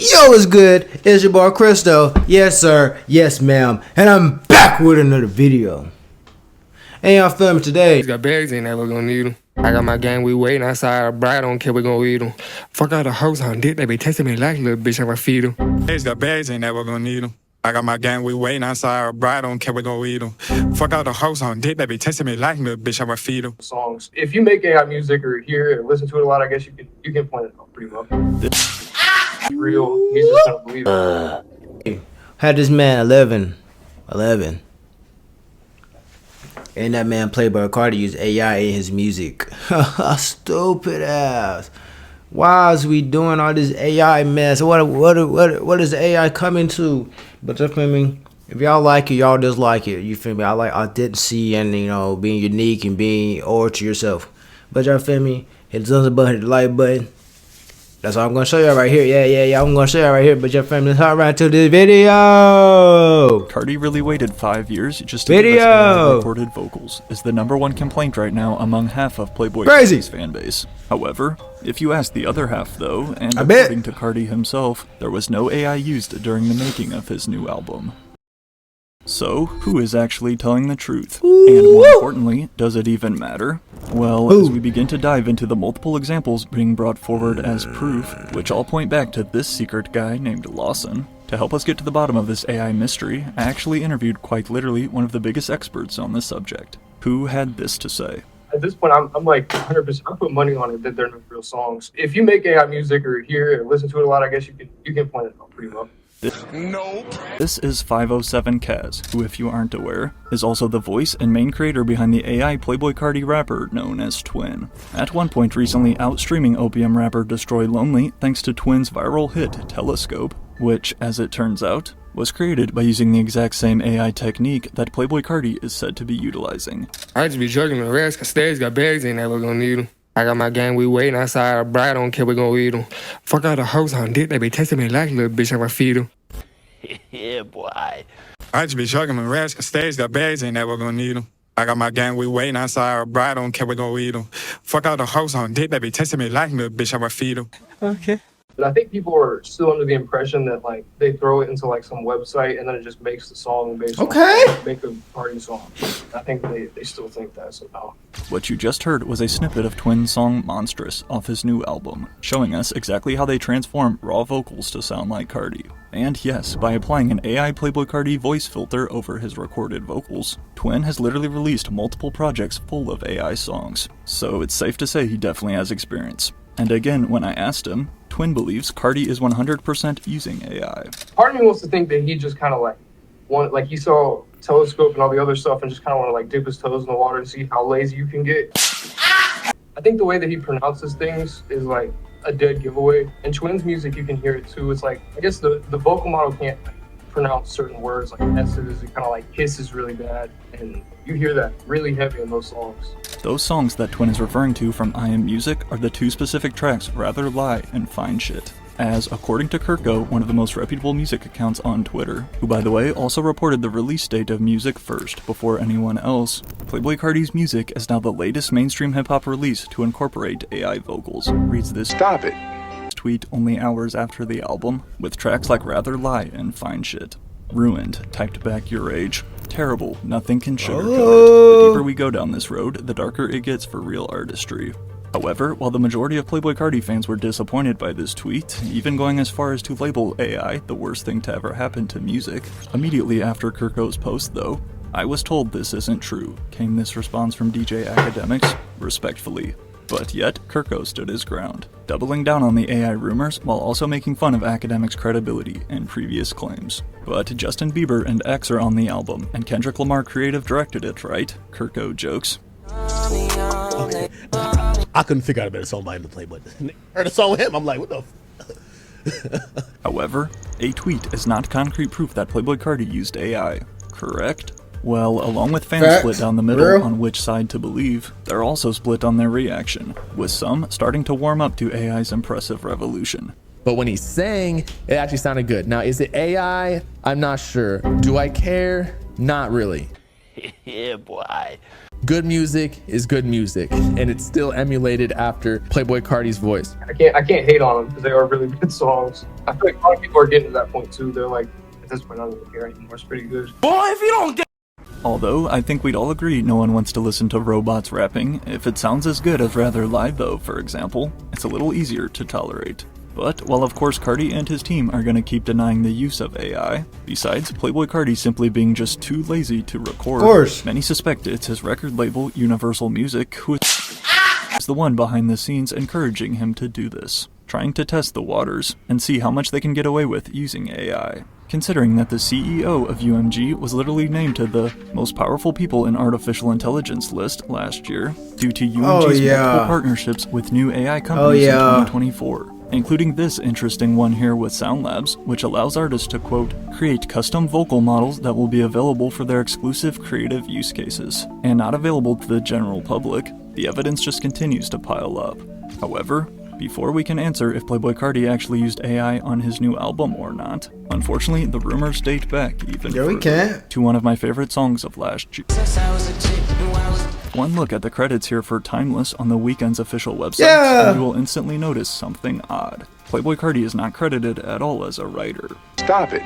Yo, what's good? It's your boy Cristo. Yes, sir. Yes, ma'am. And I'm back with another video. And y'all feel me today? He's got bags in there, we're gonna need them. I got my gang, we waiting outside. Bride don't care, we gonna eat them. Fuck out the hoes on dick, they be texting me like little bitch, I'ma feed them. He's got bags in there, we're gonna need them. I got my gang, we waiting outside. Bride don't care, we gonna eat them. Fuck out the hoes on dick, they be texting me like little bitch, I'ma feed them. Songs. If you make AI music or hear it or listen to it a lot, I guess you can point it out pretty well. Real, he's just gonna believe it. Had this man 11. And that man Playboi Carti used AI in his music. Stupid ass. Why is we doing all this AI mess? What is the AI coming to? But you feel me? If y'all like it, y'all dislike it. You feel me? I didn't see and being unique and being or to yourself. But y'all feel me? Hit the thumbs button, hit the like button. That's all I'm gonna show y'all right here. Yeah. I'm gonna show y'all right here. But your family, let's hop right to this video. Carti really waited 5 years just to give us AI recorded vocals. Is the #1 complaint right now among half of Playboi Carti's fan base. However, if you ask the other half though, and according to Carti himself, there was no AI used during the making of his new album. So, who is actually telling the truth? And more importantly, does it even matter? Well, as we begin to dive into the multiple examples being brought forward as proof, which all point back to this secret guy named Lawson, to help us get to the bottom of this AI mystery, I actually interviewed quite literally one of the biggest experts on this subject, who had this to say. At this point, I'm like 100%. I put money on it that they're not real songs. If you make AI music or hear it or listen to it a lot, I guess you can point it out pretty well. This is 507 Kaz, who, if you aren't aware, is also the voice and main creator behind the AI Playboi Carti rapper known as Twin. At one point recently outstreaming OPM rapper Destroy Lonely thanks to Twin's viral hit Telescope, which, as it turns out, was created by using the exact same AI technique that Playboi Carti is said to be utilizing. I just be joking the rest, cause Stead's got bags in there, we're gonna need them. I got my gang, we waiting outside. Bride don't care, we gonna eat them. Fuck out the hoes on dick, they be texting me like little bitch, I'ma feed them. Yeah, boy. I just be chugging the rest, cause Stead's got bags in there, we're gonna need them. I got my gang, we waiting outside. Bride don't care, we gonna eat them. Fuck out the hoes on dick, they be texting me like little bitch, I'ma feed them. Okay. But I think people are still under the impression that like they throw it into like some website and then it just makes the song based on make a party song. I think they still think that somehow. What you just heard was a snippet of Twin's song Monstrous off his new album, showing us exactly how they transform raw vocals to sound like Carti. And yes, by applying an AI Playboi Carti voice filter over his recorded vocals, Twin has literally released multiple projects full of AI songs. So it's safe to say he definitely has experience. And again, when I asked him, Twin believes Carti is 100% using AI. Part of me wants to think that he just kind of he saw Telescope and all the other stuff and just kind of want to like dip his toes in the water and see how lazy you can get. I think the way that he pronounces things is like a dead giveaway. In Twin's music, you can hear it too. It's like, I guess the vocal model can't pronounce certain words like S's. It kind of like hisses really bad. And you hear that really heavy in those songs. Those songs that Twin is referring to from I Am Music are the two specific tracks Rather Lie and Fine Shit. As, according to Kirko, one of the most reputable music accounts on Twitter, who by the way also reported the release date of music first before anyone else, Playboi Carti's music is now the latest mainstream hip-hop release to incorporate AI vocals. Reads this tweet only hours after the album, with tracks like Rather Lie and Fine Shit. Ruined, typed back your age. Terrible, nothing can sugarcoat it. The deeper we go down this road, the darker it gets for real artistry. However, while the majority of Playboi Carti fans were disappointed by this tweet, even going as far as to label AI the worst thing to ever happen to music, immediately after Kirko's post though, I was told this isn't true, came this response from DJ Academics, respectfully. But yet, Kirko stood his ground, doubling down on the AI rumors while also making fun of Academic's credibility and previous claims. But Justin Bieber and X are on the album, and Kendrick Lamar creative directed it, right? Kirko jokes. Okay. I couldn't figure out a better song by him to play, but heard a song with him, I'm like, what the f. However, a tweet is not concrete proof that Playboi Carti used AI, correct? Well, along with fans split down the middle on which side to believe, they're also split on their reaction, with some starting to warm up to AI's impressive revolution. But when he sang, it actually sounded good. Now, is it AI? I'm not sure. Do I care? Not really. Yeah, boy. good music is good music, and it's still emulated after Playboi Carti's voice. I can't hate on them because they are really good songs. I feel like a lot of people are getting to that point too. They're like, at this point, I don't really care anymore. It's pretty good. Although, I think we'd all agree no one wants to listen to robots rapping. If it sounds as good as Rather Lie though, for example, it's a little easier to tolerate. But while of course Carti and his team are gonna keep denying the use of AI, besides Playboi Carti simply being just too lazy to record, many suspect it's his record label Universal Music who is the one behind the scenes encouraging him to do this, trying to test the waters and see how much they can get away with using AI. Considering that the CEO of UMG was literally named to the most powerful people in artificial intelligence list last year due to UMG's multiple partnerships with new AI companies in 2024. Including this interesting one here with Sound Labs, which allows artists to, quote, create custom vocal models that will be available for their exclusive creative use cases, and not available to the general public. The evidence just continues to pile up. However, before we can answer if Playboi Carti actually used AI on his new album or not, unfortunately the rumors date back even further to one of my favorite songs of last year. One look at the credits here for Timeless on the Weeknd's official website, and you will instantly notice something odd. Playboi Carti is not credited at all as a writer. Stop it.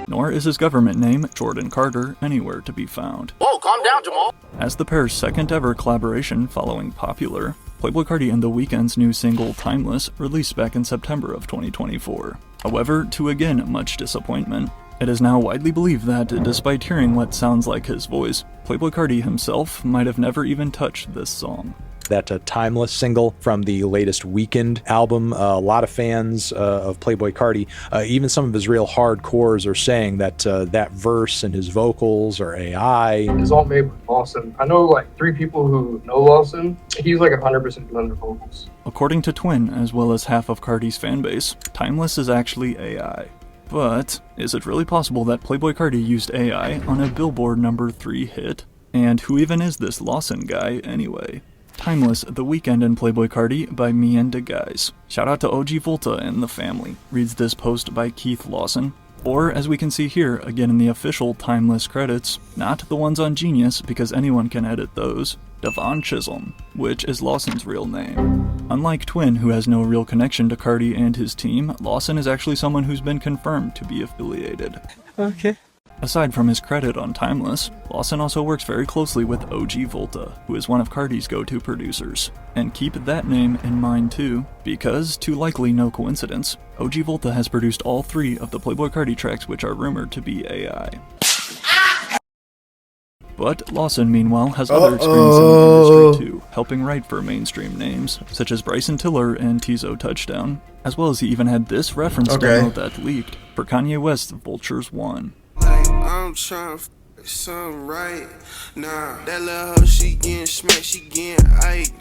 Nor is his government name, Jordan Carter, anywhere to be found. Whoa, calm down, Jamal. As the pair's second ever collaboration following Popular, Playboi Carti and The Weeknd's new single Timeless released back in September of 2024. However, to again much disappointment, it is now widely believed that, despite hearing what sounds like his voice, Playboi Carti himself might have never even touched this song. That Timeless single from the latest Weeknd album. A lot of fans of Playboi Carti, even some of his real hardcores, are saying that that verse and his vocals are AI. It's all made with Lawson. I know like 3 people who know Lawson. He's like 100% doing the vocals. According to Twin, as well as half of Carti's fanbase, Timeless is actually AI. But is it really possible that Playboi Carti used AI on a Billboard #3 hit? And who even is this Lawson guy anyway? Timeless, The Weeknd and Playboi Carti by me and the guys. Shout out to OG Volta and the family, reads this post by Keith Lawson. Or, as we can see here, again in the official Timeless credits, not the ones on Genius because anyone can edit those, Devon Chisholm, which is Lawson's real name. Unlike Twin, who has no real connection to Carti and his team, Lawson is actually someone who's been confirmed to be affiliated. Okay. Aside from his credit on Timeless, Lawson also works very closely with OG Volta, who is one of Carti's go-to producers. And keep that name in mind too, because, too likely no coincidence, OG Volta has produced all 3 of the Playboi Carti tracks which are rumored to be AI. But Lawson, meanwhile, has other experience in the industry too, helping write for mainstream names, such as Bryson Tiller and Tizo Touchdown, as well as he even had this reference demo that leaked for Kanye West's Vultures 1. I'm trying to f something right now. That little hoe, she getting smacked, she getting aight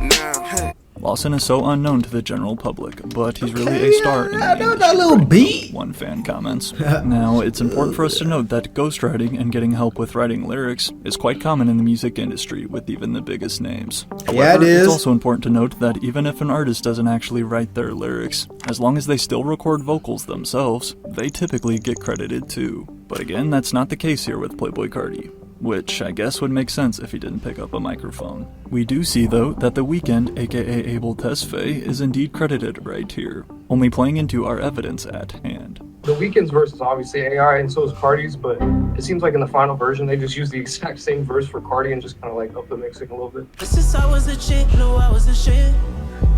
now. Lawson is so unknown to the general public, but he's really a star in the industry. That little beat. One fan comments. Now, it's important for us to note that ghostwriting and getting help with writing lyrics is quite common in the music industry with even the biggest names. However, it's also important to note that even if an artist doesn't actually write their lyrics, as long as they still record vocals themselves, they typically get credited too. But again, that's not the case here with Playboi Carti, which I guess would make sense if he didn't pick up a microphone. We do see though that The Weeknd, aka Abel Tesfaye, is indeed credited right here, only playing into our evidence at hand. The Weeknd's verse is obviously AI and so is Carti's, but it seems like in the final version they just use the exact same verse for Carti and just kind of like up the mixing a little bit. Since I was a chick, no I was a shit.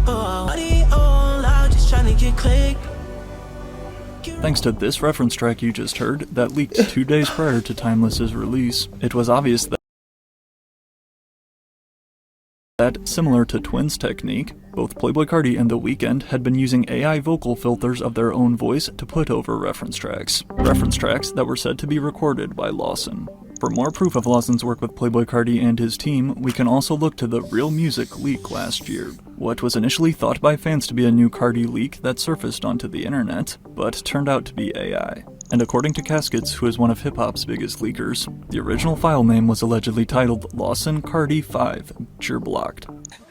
Oh, just trying to get click. Thanks to this reference track you just heard, that leaked 2 days prior to Timeless's release, it was obvious that, similar to Twin's technique, both Playboi Carti and The Weeknd had been using AI vocal filters of their own voice to put over reference tracks that were said to be recorded by Lawson. For more proof of Lawson's work with Playboi Carti and his team, we can also look to the Real Music leak last year, what was initially thought by fans to be a new Carti leak that surfaced onto the internet, but turned out to be AI. And according to Caskets, who is one of hip-hop's biggest leakers, the original file name was allegedly titled Lawson Carti 5, which you're blocked.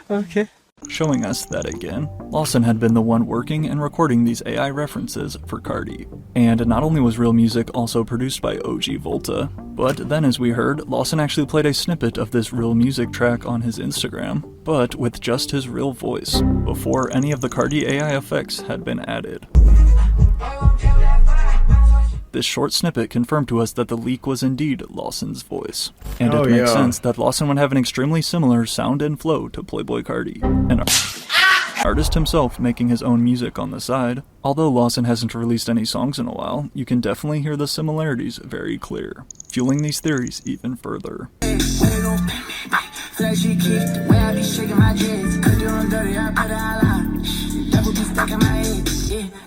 Okay. showing us that again, Lawson had been the one working and recording these AI references for Carti. And not only was Real Music also produced by OG Volta, but then as we heard, Lawson actually played a snippet of this Real Music track on his Instagram, but with just his real voice, before any of the Carti AI effects had been added. This short snippet confirmed to us that the leak was indeed Lawson's voice. And it makes sense that Lawson would have an extremely similar sound and flow to Playboi Carti, an artist himself making his own music on the side. Although Lawson hasn't released any songs in a while, you can definitely hear the similarities very clear, fueling these theories even further.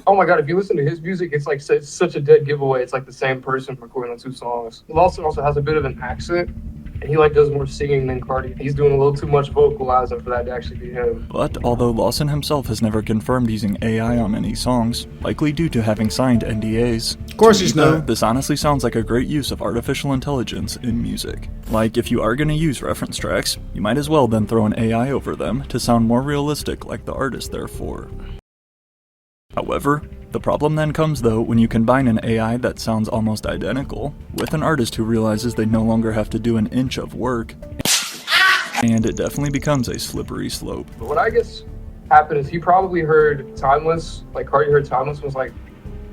Oh my god, if you listen to his music, it's like such a dead giveaway. It's like the same person recording the two songs. Lawson also has a bit of an accent, and he like does more singing than Carti. He's doing a little too much vocalizing for that to actually be him. But although Lawson himself has never confirmed using AI on any songs, likely due to having signed NDAs, of course he's not. This honestly sounds like a great use of artificial intelligence in music. Like, if you are gonna use reference tracks, you might as well then throw an AI over them to sound more realistic like the artist they're for. However, the problem then comes though when you combine an AI that sounds almost identical with an artist who realizes they no longer have to do an inch of work, and it definitely becomes a slippery slope. But what I guess happened is he probably heard Timeless, like Carti heard Timeless and was like,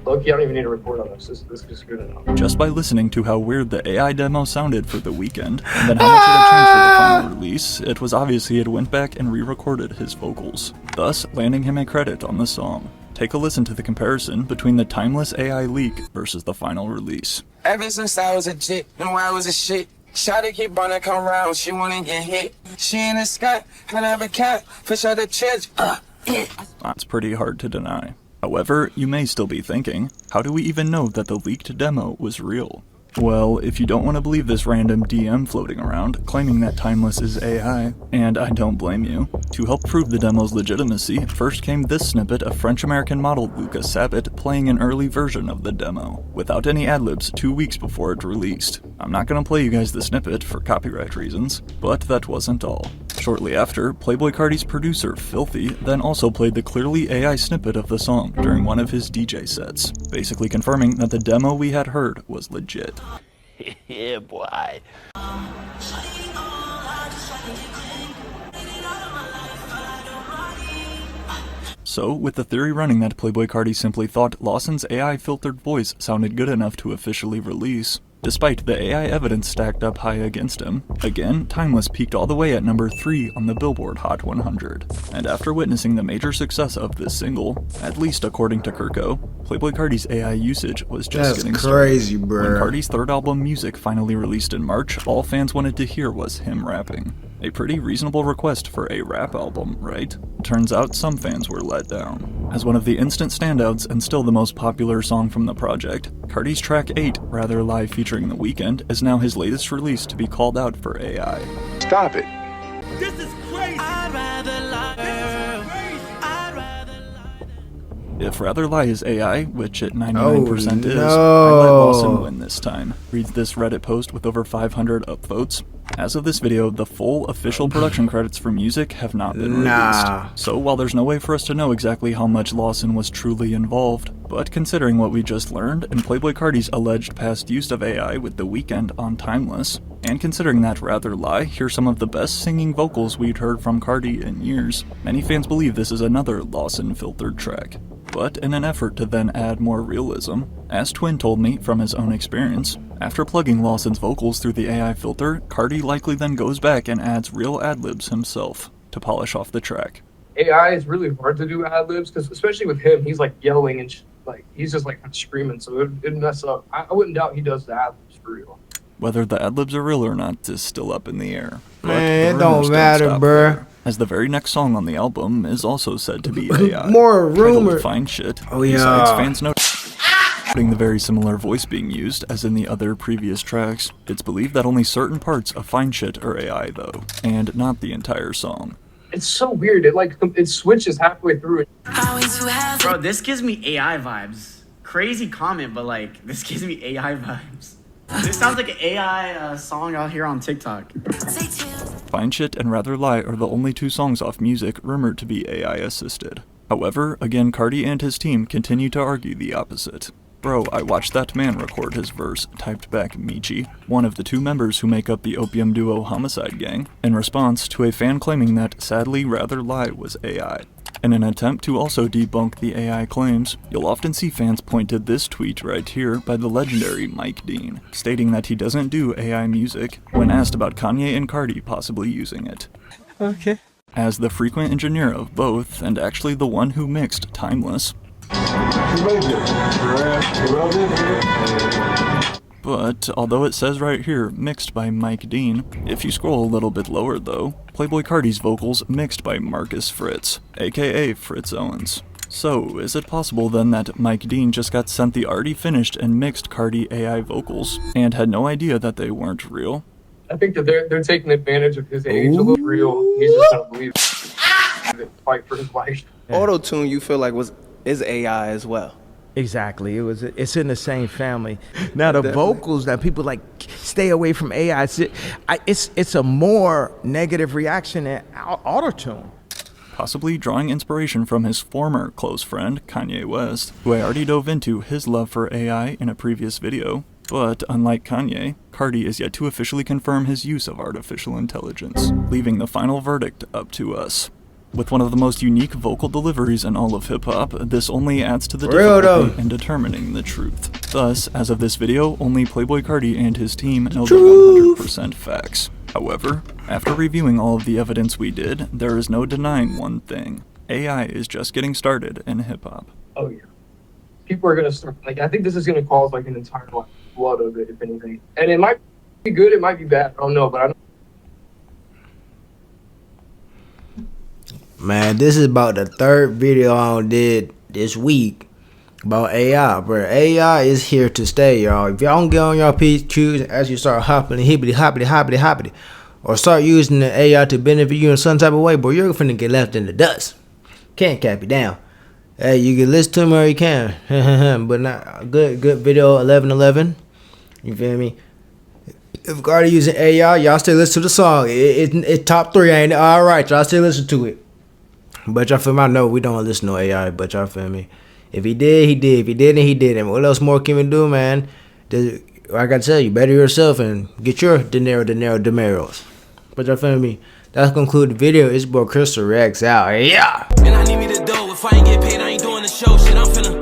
look, I don't even need to record on this. This is just good enough. Just by listening to how weird the AI demo sounded for The Weeknd, and then how much it had changed for the final release, it was obvious he had went back and re-recorded his vocals, thus landing him a credit on the song. Take a listen to the comparison between the Timeless AI leak versus the final release. Ever since I was a chick, knew I was a shit. Shawty keep on to come round, she wanna get hit. She in the sky, had have a cat, fish out the church. That's pretty hard to deny. However, you may still be thinking, how do we even know that the leaked demo was real? Well, if you don't want to believe this random DM floating around claiming that Timeless is AI, and I don't blame you, to help prove the demo's legitimacy, first came this snippet of French-American model Lucas Sabat playing an early version of the demo, without any ad-libs 2 weeks before it released. I'm not gonna play you guys the snippet for copyright reasons, but that wasn't all. Shortly after, Playboi Carti's producer, Filthy, then also played the clearly AI snippet of the song during one of his DJ sets, basically confirming that the demo we had heard was legit. Yeah, boy. So, with the theory running that Playboi Carti simply thought Lawson's AI-filtered voice sounded good enough to officially release, despite the AI evidence stacked up high against him, again, Timeless peaked all the way at number 3 on the Billboard Hot 100. And after witnessing the major success of this single, at least according to Kirko, Playboi Carti's AI usage was just getting started. Crazy, bro. When Carti's third album, Music, finally released in March, all fans wanted to hear was him rapping. A pretty reasonable request for a rap album, right? Turns out some fans were let down. As one of the instant standouts and still the most popular song from the project, Carti's track 8, Rather Lie featuring The Weeknd, is now his latest release to be called out for AI. Stop it. This is crazy. I'd rather lie. If Rather Lie is AI, which it 99% is, no. I'd let Lawson win this time, reads this Reddit post with over 500 upvotes. As of this video, the full official production credits for Music have not been released. So while there's no way for us to know exactly how much Lawson was truly involved, but considering what we just learned and Playboi Carti's alleged past use of AI with The Weeknd on Timeless, and considering that Rather Lie here's some of the best singing vocals we'd heard from Carti in years, many fans believe this is another Lawson-filtered track. But in an effort to then add more realism, as Twin told me from his own experience, after plugging Lawson's vocals through the AI filter, Carti likely then goes back and adds real ad-libs himself to polish off the track. AI is really hard to do ad-libs because especially with him, he's like yelling and like he's just like screaming, so it'd mess up. I wouldn't doubt he does the ad-libs for real. Whether the ad-libs are real or not is still up in the air. Man, it don't matter, bruh. As the very next song on the album is also said to be AI. More rumor. Fine shit. Oh yeah. Besides fans noting the very similar voice being used as in the other previous tracks, it's believed that only certain parts of Fine Shit are AI though, and not the entire song. It's so weird. It switches halfway through. Bro, this gives me AI vibes. Crazy comment, but like, this gives me AI vibes. This sounds like an AI song out here on TikTok. Fine Shit and Rather Lie are the only two songs off Music rumored to be AI assisted. However, again, Carti and his team continue to argue the opposite. Bro, I watched that man record his verse, typed back Michi, one of the two members who make up the opium duo Homicide Gang, in response to a fan claiming that sadly Rather Lie was AI. In an attempt to also debunk the AI claims, you'll often see fans point to this tweet right here by the legendary Mike Dean, stating that he doesn't do AI music when asked about Kanye and Carti possibly using it. Okay. As the frequent engineer of both, and actually the one who mixed Timeless. But, although it says right here, mixed by Mike Dean, if you scroll a little bit lower though, Playboi Carti's vocals mixed by Marcus Fritz, aka Fritz Owens. So, is it possible then that Mike Dean just got sent the already finished and mixed Carti AI vocals, and had no idea that they weren't real? I think that they're taking advantage of his age a little real. He's just gonna believe it. Fight for his life. Auto-tune, you feel like is AI as well. Exactly. It's in the same family. Now the vocals that people like stay away from AI. It's a more negative reaction than auto-tune. Possibly drawing inspiration from his former close friend, Kanye West, who I already dove into his love for AI in a previous video. But unlike Kanye, Carti is yet to officially confirm his use of artificial intelligence, leaving the final verdict up to us. With one of the most unique vocal deliveries in all of hip-hop, this only adds to the difficulty in determining the truth. Thus, as of this video, only Playboi Carti and his team know the 100% facts. However, after reviewing all of the evidence we did, there is no denying one thing. AI is just getting started in hip-hop. Oh yeah. People are gonna start, I think this is gonna cause an entire flood of it, if anything. And it might be good, it might be bad, I don't know, but I don't. Man, this is about the third video I did this week about AI, bro. AI is here to stay, y'all. If y'all don't get on your PQs as you start hopping and hoppity, or start using the AI to benefit you in some type of way, bro, you're finna get left in the dust. Can't cap you down. Hey, you can listen to me or you can. But not good video 1111. You feel me? If Carti using AI, y'all still listen to the song. It's top 3, ain't it? Alright, y'all still listen to it. But y'all feel me? I know we don't listen to AI, but y'all feel me? If he did, he did. If he didn't, he didn't. What else more can we do, man? Like I tell you, better yourself and get your dineros. But y'all feel me? That's conclude the video. It's boy CristoReacts out. Yeah! And I need me to do. If I ain't get paid, I ain't doing the show. Shit, I'm finna